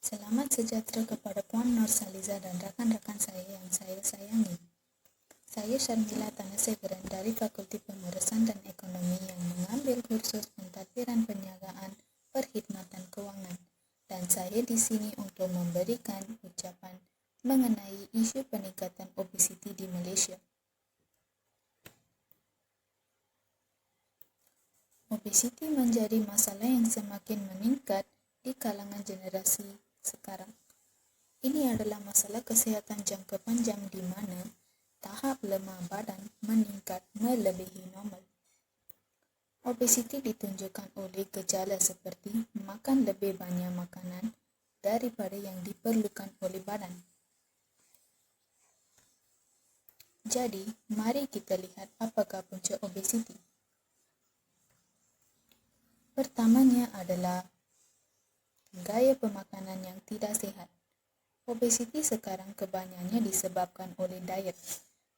Selamat sejahtera kepada Puan Norsaliza dan rakan-rakan saya yang saya sayangi. Saya Sharmila Tanasegeren dari Fakulti Pengurusan dan Ekonomi yang mengambil kursus pentadbiran perniagaan perkhidmatan keuangan, dan saya di sini untuk memberikan ucapan mengenai isu peningkatan obesiti di Malaysia. Obesiti menjadi masalah yang semakin meningkat di kalangan generasi sekarang. Ini adalah masalah kesihatan jangka panjang di mana tahap lemah badan meningkat melebihi normal. Obesiti ditunjukkan oleh gejala seperti makan lebih banyak makanan daripada yang diperlukan oleh badan. Jadi, mari kita lihat apakah punca obesiti. Pertamanya adalah gaya pemakanan yang tidak sehat. Obesiti sekarang kebanyakannya disebabkan oleh diet.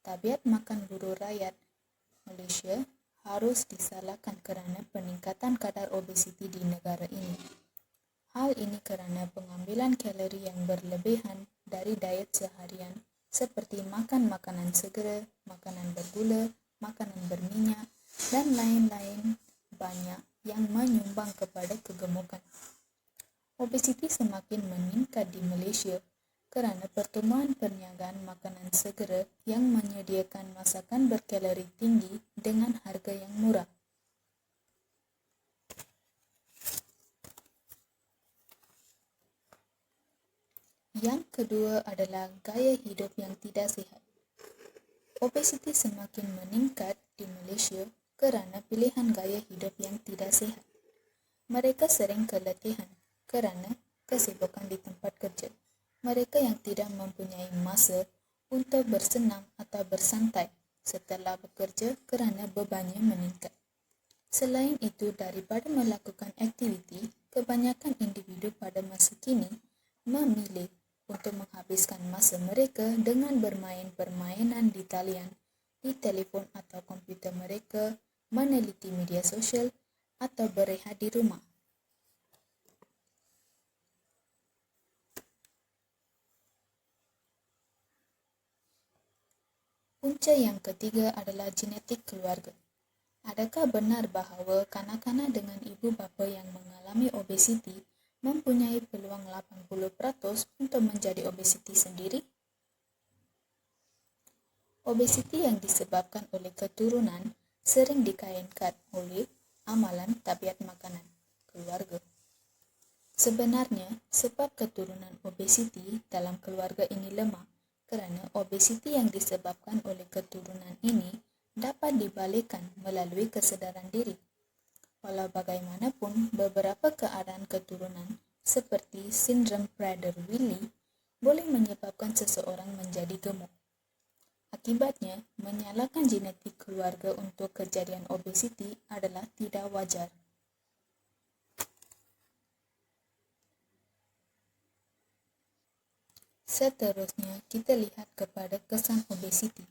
Tabiat makan buruh rakyat Malaysia harus disalahkan kerana peningkatan kadar obesiti di negara ini. Hal ini kerana pengambilan kalori yang berlebihan dari diet seharian seperti makan makanan segera, makanan bergula, makanan berminyak, dan lain-lain banyak yang menyumbang kepada kegemukan. Obesiti semakin meningkat di Malaysia kerana pertumbuhan perniagaan makanan segera yang menyediakan masakan berkalori tinggi dengan harga yang murah. Yang kedua adalah gaya hidup yang tidak sihat. Obesiti semakin meningkat di Malaysia kerana pilihan gaya hidup yang tidak sihat. Mereka sering keletihan kerana kesibukan di tempat kerja. Mereka yang tidak mempunyai masa untuk bersenam atau bersantai setelah bekerja kerana bebannya meningkat. Selain itu, daripada melakukan aktiviti, kebanyakan individu pada masa kini memilih untuk menghabiskan masa mereka dengan bermain permainan di talian, di telefon atau komputer mereka, meneliti media sosial, atau berehat di rumah. Punca yang ketiga adalah genetik keluarga. Adakah benar bahawa kanak-kanak dengan ibu bapa yang mengalami obesiti mempunyai peluang 80% untuk menjadi obesiti sendiri? Obesiti yang disebabkan oleh keturunan sering dikaitkan oleh amalan tabiat makanan keluarga. Sebenarnya, sebab keturunan obesiti dalam keluarga ini lemah kerana obesiti yang disebabkan oleh keturunan ini dapat dibalikkan melalui kesedaran diri. Walau bagaimanapun, beberapa keadaan keturunan seperti sindrom Prader-Willi boleh menyebabkan seseorang menjadi gemuk. Akibatnya, menyalahkan genetik keluarga untuk kejadian obesiti adalah tidak wajar. Seterusnya, kita lihat kepada kesan obesiti.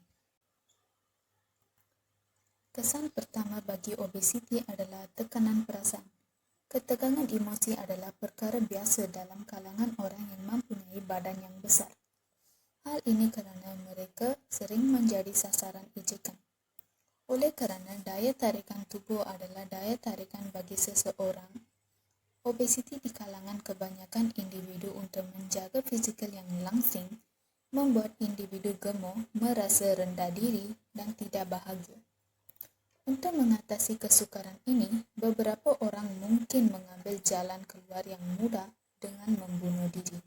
Kesan pertama bagi obesiti adalah tekanan perasaan. Ketegangan emosi adalah perkara biasa dalam kalangan orang yang mempunyai badan yang besar. Hal ini kerana mereka sering menjadi sasaran ejekan. Oleh kerana daya tarikan tubuh adalah daya tarikan bagi seseorang, obesiti di kalangan kebanyakan individu untuk menjaga fizikal yang langsing membuat individu gemuk merasa rendah diri dan tidak bahagia. Untuk mengatasi kesukaran ini, beberapa orang mungkin mengambil jalan keluar yang mudah dengan membunuh diri.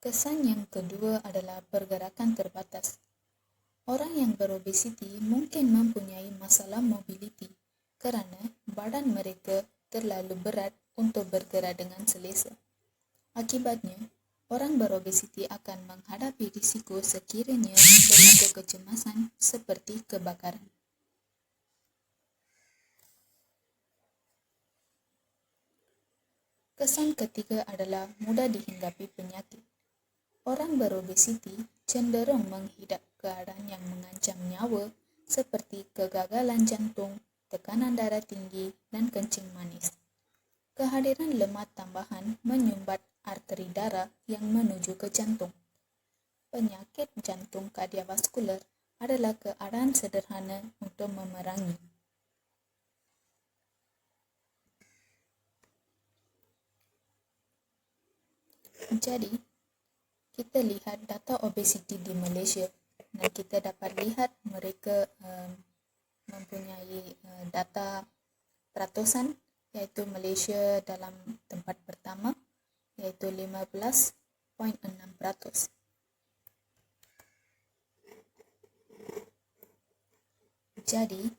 Kesan yang kedua adalah pergerakan terbatas. Orang yang berobesiti mungkin mempunyai masalah mobiliti kerana badan mereka terlalu berat untuk bergerak dengan selesa. Akibatnya, orang berobesiti akan menghadapi risiko sekiranya berlaku kecemasan seperti kebakaran. Kesan ketiga adalah mudah dihinggapi penyakit. Orang berobesiti cenderung menghidap keadaan yang mengancam nyawa seperti kegagalan jantung, tekanan darah tinggi, dan kencing manis. Kehadiran lemak tambahan menyumbat arteri darah yang menuju ke jantung. Penyakit jantung kardiovaskuler adalah keadaan sederhana untuk memerangi. Jadi, kita lihat data obesiti di Malaysia dan kita dapat lihat mereka mempunyai data peratusan, iaitu Malaysia dalam tempat pertama iaitu 15.6%. Jadi,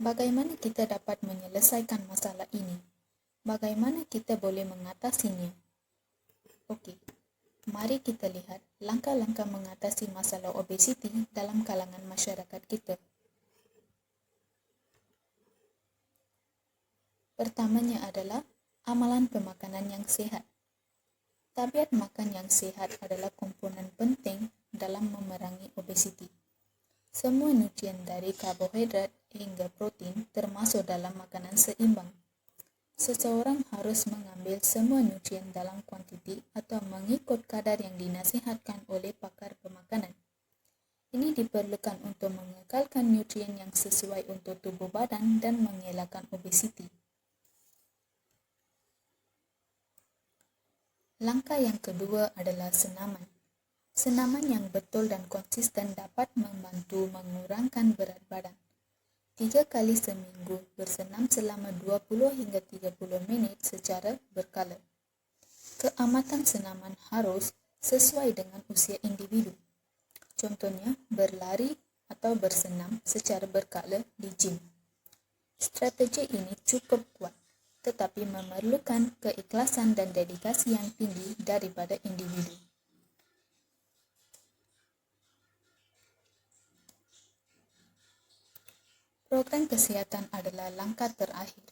bagaimana kita dapat menyelesaikan masalah ini? Bagaimana kita boleh mengatasinya? Okey, mari kita lihat langkah-langkah mengatasi masalah obesiti dalam kalangan masyarakat kita. Pertamanya adalah amalan pemakanan yang sihat. Tabiat makan yang sihat adalah komponen penting dalam memerangi obesiti. Semua nutrien dari karbohidrat hingga protein termasuk dalam makanan seimbang. Seseorang harus mengambil semua nutrien dalam kuantiti atau mengikut kadar yang dinasihatkan oleh pakar pemakanan. Ini diperlukan untuk mengekalkan nutrien yang sesuai untuk tubuh badan dan mengelakkan obesiti. Langkah yang kedua adalah senaman. Senaman yang betul dan konsisten dapat membantu mengurangkan berat badan. 3 kali seminggu bersenam selama 20 hingga 30 minit secara berkala. Keamatan senaman harus sesuai dengan usia individu. Contohnya, berlari atau bersenam secara berkala di gym. Strategi ini cukup kuat, tetapi memerlukan keikhlasan dan dedikasi yang tinggi daripada individu. Program kesihatan adalah langkah terakhir.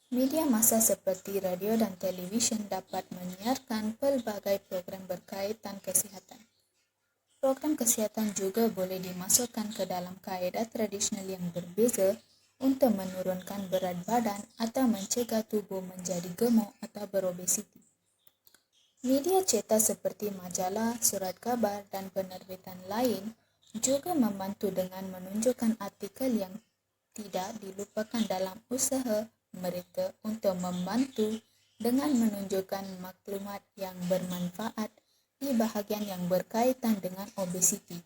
Media massa seperti radio dan televisyen dapat menyiarkan pelbagai program berkaitan kesihatan. Program kesihatan juga boleh dimasukkan ke dalam kaedah tradisional yang berbeza untuk menurunkan berat badan atau mencegah tubuh menjadi gemuk atau berobesiti. Media cetak seperti majalah, surat khabar, dan penerbitan lain juga membantu dengan menunjukkan artikel yang tidak dilupakan dalam usaha mereka untuk membantu dengan menunjukkan maklumat yang bermanfaat di bahagian yang berkaitan dengan obesiti.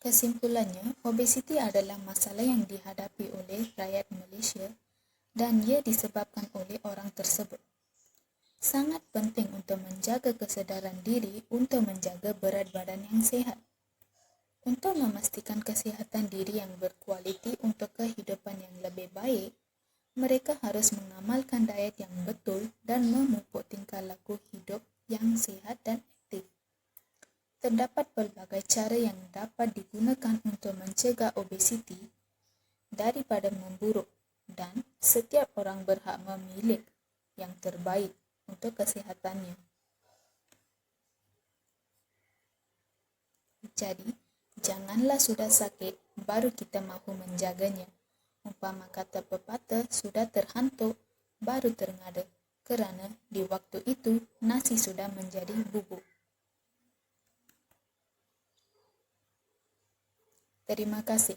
Kesimpulannya, obesiti adalah masalah yang dihadapi oleh rakyat Malaysia dan ia disebabkan oleh orang tersebut. Sangat penting untuk menjaga kesedaran diri untuk menjaga berat badan yang sihat. Untuk memastikan kesihatan diri yang berkualiti untuk kehidupan yang lebih baik, mereka harus mengamalkan diet yang betul dan memupuk tingkah laku hidup yang sihat dan aktif. Terdapat pelbagai cara yang dapat digunakan untuk mencegah obesiti daripada memburuk dan setiap orang berhak memilih yang terbaik untuk kesehatannya. Jadi, janganlah sudah sakit baru kita mahu menjaganya. Umpama kata pepatah, sudah terhantuk baru terngada, kerana di waktu itu nasi sudah menjadi bubuk. Terima kasih.